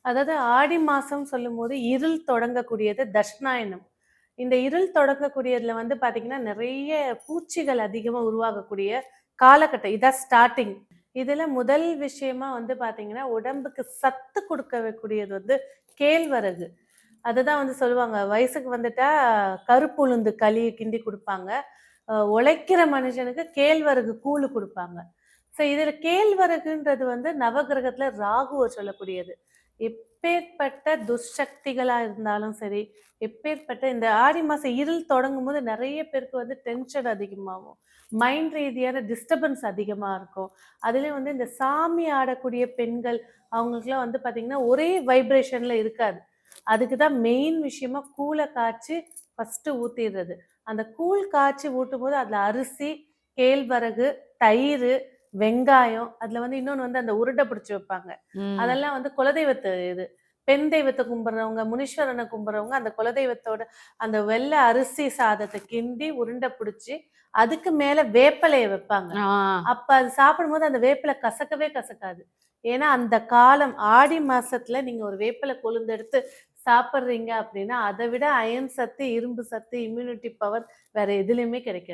அதாவது ஆடி மாசம் சொல்லும்போது இருள் தொடங்கக்கூடியது தட்சிணாயனம். இந்த இருள் தொடங்கக்கூடியதுல வந்து பாத்தீங்கன்னா, நிறைய பூச்சிகள் அதிகமா உருவாகக்கூடிய காலகட்டம். இதான் ஸ்டார்ட்டிங். இதுல முதல் விஷயமா வந்து பாத்தீங்கன்னா, உடம்புக்கு சத்து கொடுக்கக்கூடியது வந்து கேழ்வரகு. அதுதான் வந்து சொல்லுவாங்க, வயசுக்கு வந்துட்டா கருப்புளுந்து களி கிண்டி குடுப்பாங்க. உழைக்கிற மனுஷனுக்கு கேழ்வரகு கூழு குடுப்பாங்க. இதுல கேழ்வரகுன்றது வந்து நவகிரகத்துல ராகுவ சொல்லக்கூடியது. எப்பேர்ப்பட்ட துர்சக்திகளா இருந்தாலும் சரி, எப்பேர்ப்பட்ட இந்த ஆடி மாசம் இருள் தொடங்கும்போது நெறைய பேருக்கு வந்து டென்ஷன் அதிகமாகும். மைண்ட் ரீதியான டிஸ்டர்பன்ஸ் அதிகமா இருக்கும். அதுலயும் வந்து இந்த சாமி ஆடக்கூடிய பெண்கள், அவங்களுக்கெல்லாம் வந்து பாத்தீங்கன்னா, ஒரே வைப்ரேஷன்ல இருக்காது. அதுக்கு தான் மெயின் விஷயமா கூழ காய்ச்சி ஃபர்ஸ்ட்டு ஊத்திர்றது. அந்த கூழ் காய்ச்சி ஊட்டும்போது அதுல அரிசி, கேழ்வரகு, தயிரு, வெங்காயம், அதுல வந்து இன்னொன்னு வந்து அந்த உருண்டை பிடிச்சு வைப்பாங்க. ம். அதெல்லாம் வந்து குலதெய்வத்து இது. பெண் தெய்வத்த கும்பிடுறவங்க, முனீஸ்வரன கும்பிடுறவங்க அந்த குலதெய்வத்தோட அந்த வெள்ள அரிசி சாதத்த கிண்டி உருண்டை பிடிச்சு, அதுக்கு மேல வேப்பிலைய வைப்பாங்க. ஆ. அப்ப அது சாப்பிடும்போது அந்த வேப்பில கசக்கவே கசக்காது. ஏன்னா, அந்த காலம் ஆடி மாசத்துல நீங்க ஒரு வேப்பில கொழுந்து எடுத்து சாப்பிடுறீங்க அப்படின்னா, அத விட அயர்ன் சத்து, இரும்பு சத்து, இம்யூனிட்டி பவர் வேற எதுலயுமே கிடைக்காது.